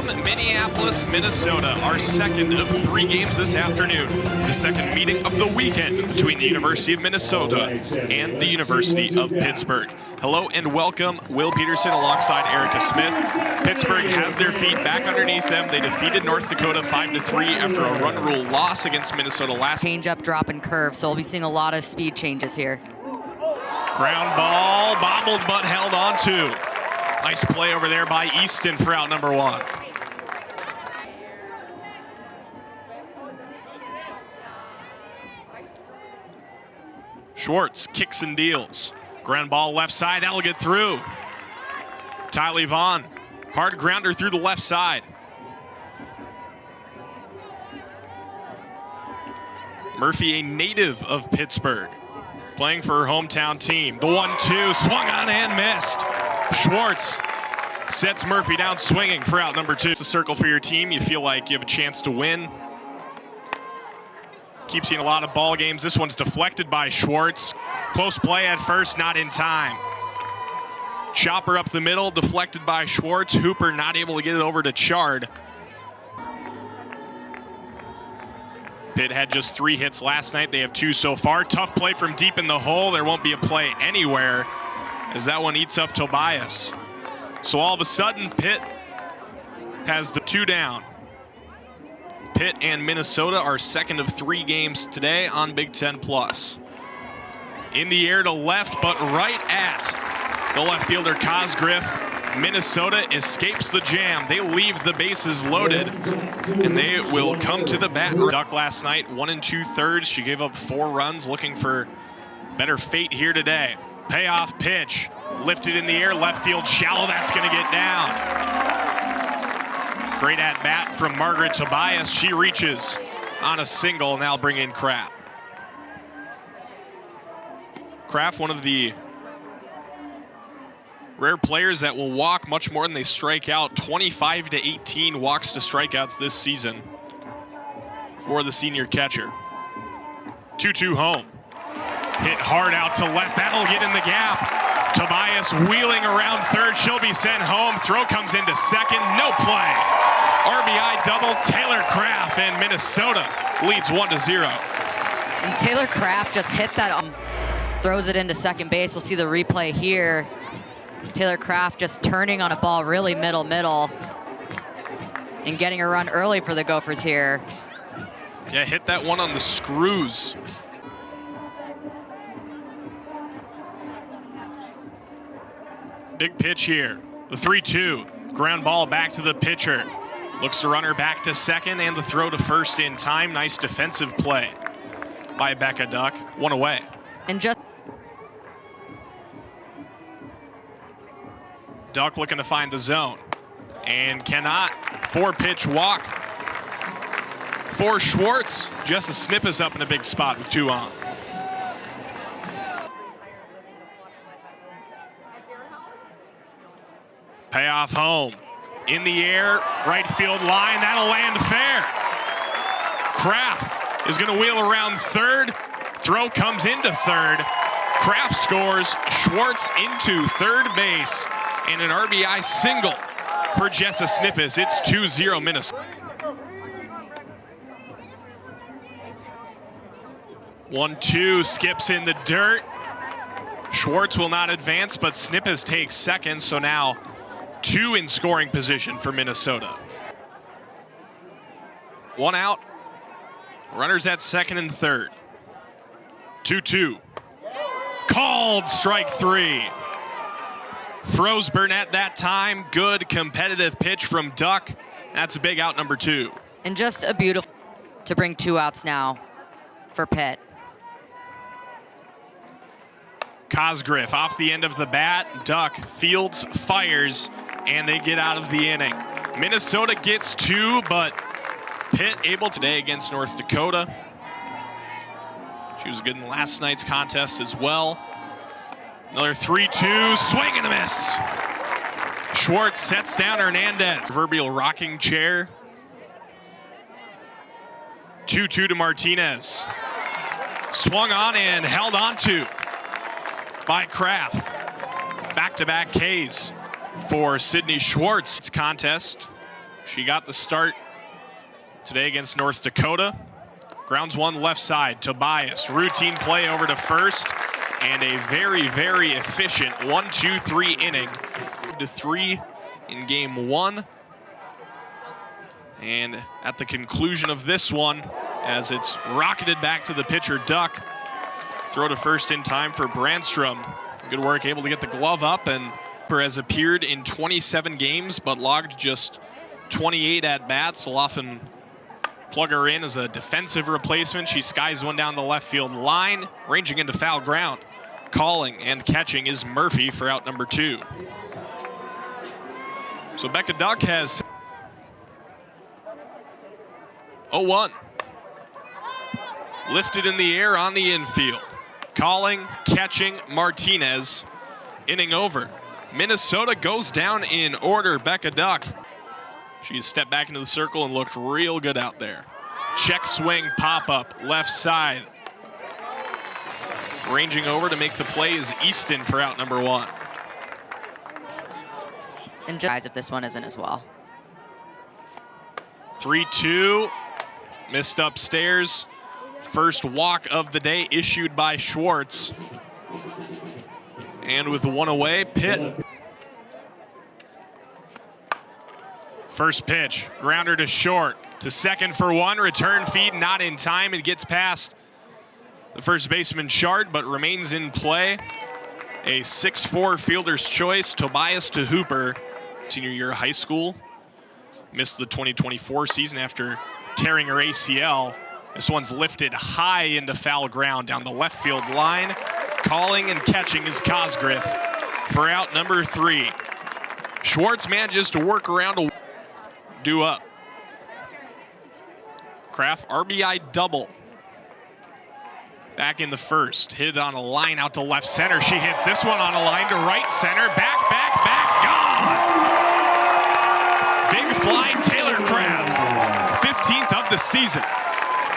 from Minneapolis, Minnesota, our second of 3 games this afternoon. The second meeting of the weekend between the University of Minnesota and the University of Pittsburgh. Hello and welcome. Will Peterson alongside Erica Smith. Pittsburgh has their feet back underneath them. They defeated North Dakota 5-3 after a run rule loss against Minnesota last. Change up, drop, and curve, so we'll be seeing a lot of speed changes here. Ground ball, bobbled but held on to. Nice play over there by Easton for out number 1. Schwartz kicks and deals. Ground ball left side, that'll get through. Tylee Vaughn, hard grounder through the left side. Murphy, a native of Pittsburgh, playing for her hometown team. The 1-2, swung on and missed. Schwartz sets Murphy down swinging for out number 2. It's a circle for your team. You feel like you have a chance to win. Keep seeing a lot of ball games. This one's deflected by Schwartz. Close play at first, not in time. Chopper up the middle, deflected by Schwartz. Hooper not able to get it over to Chard. Pitt had just 3 hits last night. They have 2 so far. Tough play from deep in the hole. There won't be a play anywhere as that one eats up Tobias. So all of a sudden, Pitt has the 2 down. Pitt and Minnesota are second of 3 games today on Big Ten Plus. In the air to left, but right at the left fielder Cosgriff. Minnesota escapes the jam. They leave the bases loaded, and they will come to the bat. Duck last night, 1 2/3. She gave up 4 runs, looking for better fate here today. Payoff pitch, lifted in the air, left field shallow, that's gonna get down. Great at bat from Margaret Tobias. She reaches on a single, and that'll bring in Kraft. Kraft, one of the rare players that will walk much more than they strike out. 25-18 walks to strikeouts this season for the senior catcher. 2-2 home. Hit hard out to left, that'll get in the gap. Tobias wheeling around third, she'll be sent home. Throw comes into second, no play. RBI double, Taylor Kraft, and Minnesota leads 1-0. And Taylor Kraft just hit that, throws it into second base. We'll see the replay here. Taylor Kraft just turning on a ball really middle, and getting a run early for the Gophers here. Yeah, hit that one on the screws. Big pitch here. The 3-2. Ground ball back to the pitcher. Looks the runner back to second, and the throw to first in time. Nice defensive play by Becca Duck. 1 away. And just Duck looking to find the zone and cannot. 4-pitch walk for Schwartz. Jessa Snipp is up in a big spot with 2 on. Payoff home. In the air, right field line, that'll land fair. Kraft is gonna wheel around third. Throw comes into third. Kraft scores, Schwartz into third base, and an RBI single for Jessa Snippes. It's 2-0 Minnesota. 1-2, skips in the dirt. Schwartz will not advance, but Snippes takes second, so now 2 in scoring position for Minnesota. 1 out, runners at second and third. 2-2, called strike 3. Froze Burnett that time. Good competitive pitch from Duck. That's a big out number 2. And just a beautiful to bring 2 outs now for Pitt. Cosgriff off the end of the bat. Duck fields, fires, and they get out of the inning. Minnesota gets 2, but Pitt able today against North Dakota. She was good in last night's contest as well. Another 3-2, swing and a miss. Schwartz sets down Hernandez. Proverbial rocking chair. 2-2 to Martinez. Swung on and held on to by Kraft. Back-to-back Ks for Sydney Schwartz. Contest She got the start today against North Dakota. Grounds one left side, Tobias. Routine play over to first, and a very, very efficient 1-2-3 inning. To 3 in game one. And at the conclusion of this one, as it's rocketed back to the pitcher, Duck. Throw to first in time for Brandstrom. Good work, able to get the glove up, and has appeared in 27 games, but logged just 28 at-bats. Will often plug her in as a defensive replacement. She skies one down the left field line, ranging into foul ground. Calling and catching is Murphy for out number 2. So Becca Duck has 0-1. Lifted in the air on the infield. Calling, catching, Martinez. Inning over. Minnesota goes down in order. Becca Duck. She stepped back into the circle and looked real good out there. Check swing, pop up, left side. Ranging over to make the play is Easton for out number 1. And guys, if this one isn't as well. 3-2, missed upstairs. First walk of the day issued by Schwartz. And with one away, Pitt. First pitch, grounder to short, to second for 1, return feed not in time. It gets past the first baseman Shard, but remains in play. A 6'4" fielder's choice, Tobias to Hooper, senior year of high school. Missed the 2024 season after tearing her ACL. This one's lifted high into foul ground down the left field line. Calling and catching is Cosgriff for out number 3. Schwartz manages to work around a do up. Kraft RBI double. Back in the first, hit on a line out to left center. She hits this one on a line to right center. Back, gone! Big fly, Taylor Kraft. 15th of the season.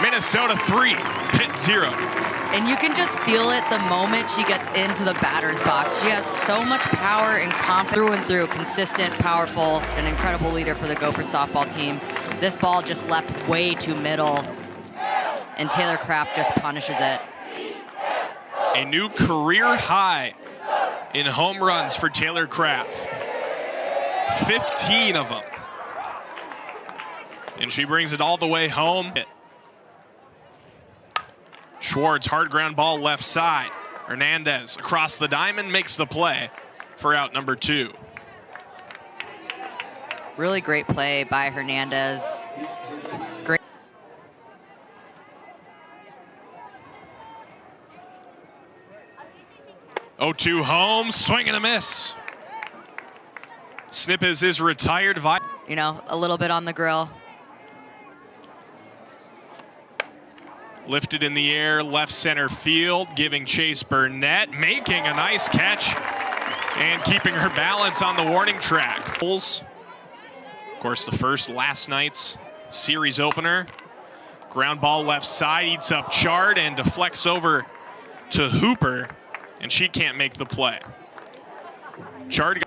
Minnesota 3, Pitt 0. And you can just feel it the moment she gets into the batter's box. She has so much power and confidence through and through. Consistent, powerful, an incredible leader for the Gopher softball team. This ball just left way too middle, and Taylor Kraft just punishes it. A new career high in home runs for Taylor Kraft. 15 of them. And she brings it all the way home. Schwartz, hard ground ball left side. Hernandez across the diamond makes the play for out number 2. Really great play by Hernandez. Great. Oh, 2 home, swing and a miss. Snippes is retired. You know, a little bit on the grill. Lifted in the air, left center field, giving Chase Burnett, making a nice catch and keeping her balance on the warning track. Of course, the first last night's series opener. Ground ball left side, eats up Chard and deflects over to Hooper, and she can't make the play. Chard.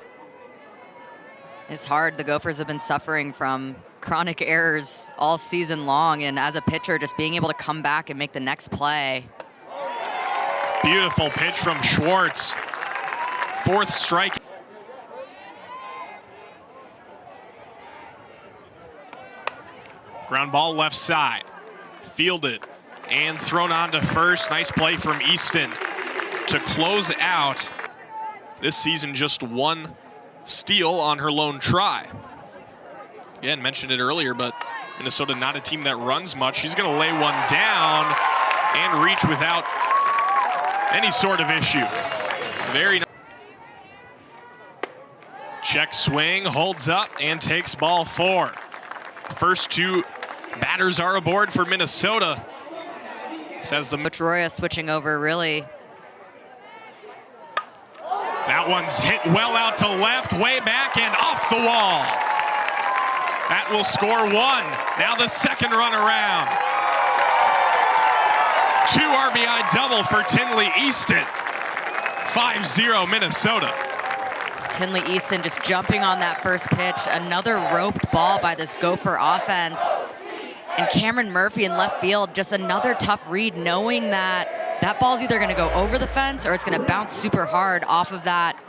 It's hard. The Gophers have been suffering from chronic errors all season long, and as a pitcher, just being able to come back and make the next play. Beautiful pitch from Schwartz. 4th strike. Ground ball left side. Fielded and thrown on to first. Nice play from Easton to close out. This season, just 1 steal on her lone try. Again, mentioned it earlier, but Minnesota not a team that runs much. She's going to lay one down and reach without any sort of issue. Very nice. Check swing, holds up, and takes ball 4. First 2 batters are aboard for Minnesota. Says the Coach Roya switching over, really. That one's hit well out to left, way back and off the wall. That will score 1. Now the second run around. 2 RBI double for Tinley Easton. 5-0 Minnesota. Tinley Easton just jumping on that first pitch. Another roped ball by this Gopher offense. And Cameron Murphy in left field, just another tough read, knowing that that ball's either going to go over the fence or it's going to bounce super hard off of that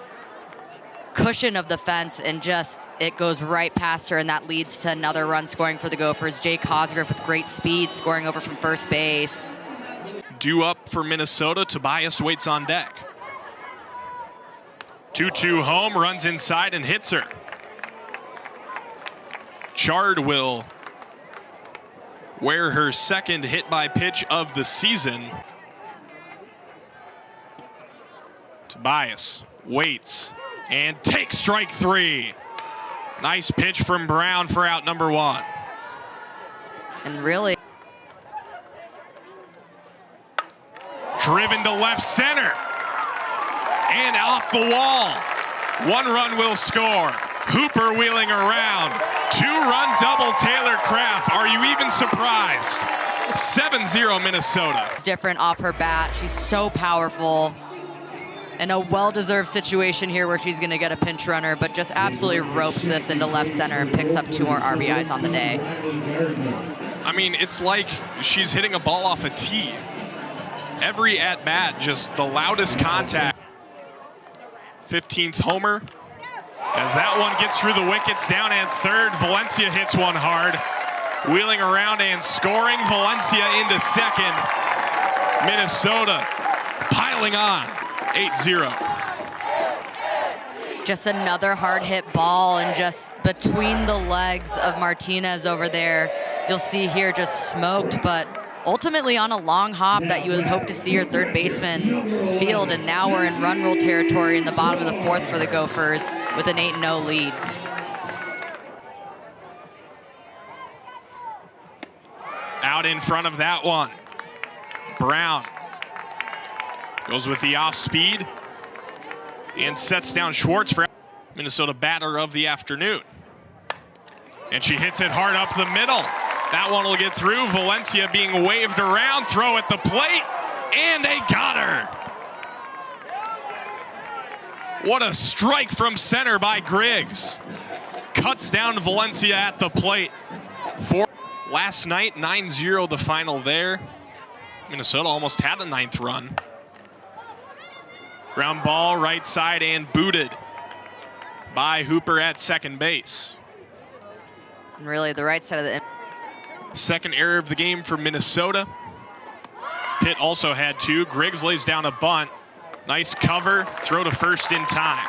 cushion of the fence, and just it goes right past her, and that leads to another run scoring for the Gophers. Jay Cosgrove with great speed scoring over from first base. Due up for Minnesota, Tobias waits on deck. 2-2 home, runs inside and hits her. Chard will wear her second hit by pitch of the season. Tobias waits and takes strike 3. Nice pitch from Brown for out number 1. And really driven to left center and off the wall. 1 run will score. Hooper wheeling around. 2-run double Taylor Craft. Are you even surprised? 7-0 Minnesota. It's different off her bat. She's so powerful. In a well-deserved situation here where she's going to get a pinch runner, but just absolutely ropes this into left center and picks up 2 more RBIs on the day. I mean, it's like she's hitting a ball off a tee. Every at-bat, just the loudest contact. 15th homer. As that one gets through the wickets, down at third, Valencia hits one hard. Wheeling around and scoring, Valencia into second. Minnesota piling on, 8-0. Just another hard hit ball, and just between the legs of Martinez over there, you'll see here just smoked, but ultimately on a long hop that you would hope to see your third baseman field. And now we're in run rule territory in the bottom of the 4th for the Gophers with an 8-0 lead. Out in front of that one, Brown goes with the off speed and sets down Schwartz for Minnesota batter of the afternoon. And she hits it hard up the middle. That one will get through. Valencia being waved around, throw at the plate, and they got her. What a strike from center by Griggs. Cuts down Valencia at the plate. Last night, 9-0 the final there. Minnesota almost had a 9th run. Ground ball right side and booted by Hooper at second base. And really the right side of the... Second error of the game for Minnesota. Pitt also had 2. Griggs lays down a bunt. Nice cover, throw to first in time.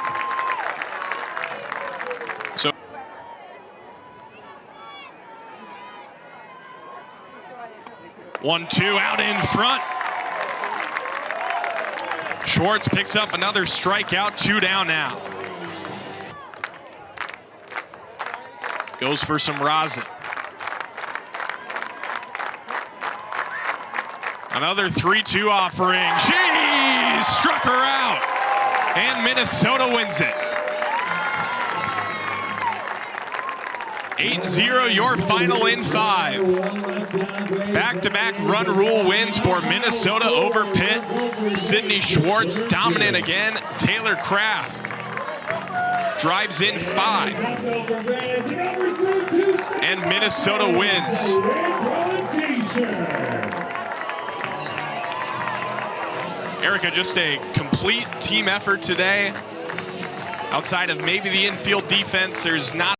So 1-2 out in front. Schwartz picks up another strikeout, 2 down now. Goes for some rosin. Another 3-2 offering. She struck her out, and Minnesota wins it. 8-0, your final in 5. Back-to-back run rule wins for Minnesota over Pitt. Sydney Schwartz dominant again. Taylor Craft drives in 5. And Minnesota wins. Erica, just a complete team effort today. Outside of maybe the infield defense, there's not